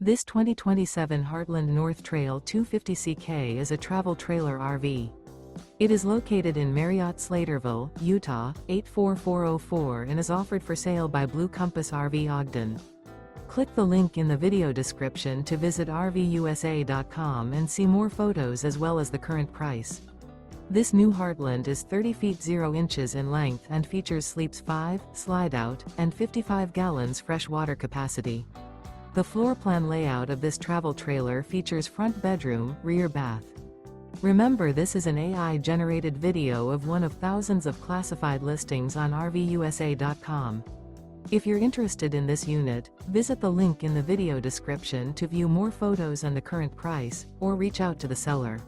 This 2027 Heartland North Trail 250CK is a travel trailer RV. It is located in Marriott-Slaterville, Utah, 84404 and is offered for sale by Blue Compass RV Ogden. Click the link in the video description to visit RVUSA.com and see more photos as well as the current price. This new Heartland is 30 feet 0 inches in length and features sleeps 5, slide-out, and 55 gallons fresh water capacity. The floor plan layout of this travel trailer features front bedroom, rear bath. Remember, this is an AI-generated video of one of thousands of classified listings on RVUSA.com. If you're interested in this unit, visit the link in the video description to view more photos and the current price, or reach out to the seller.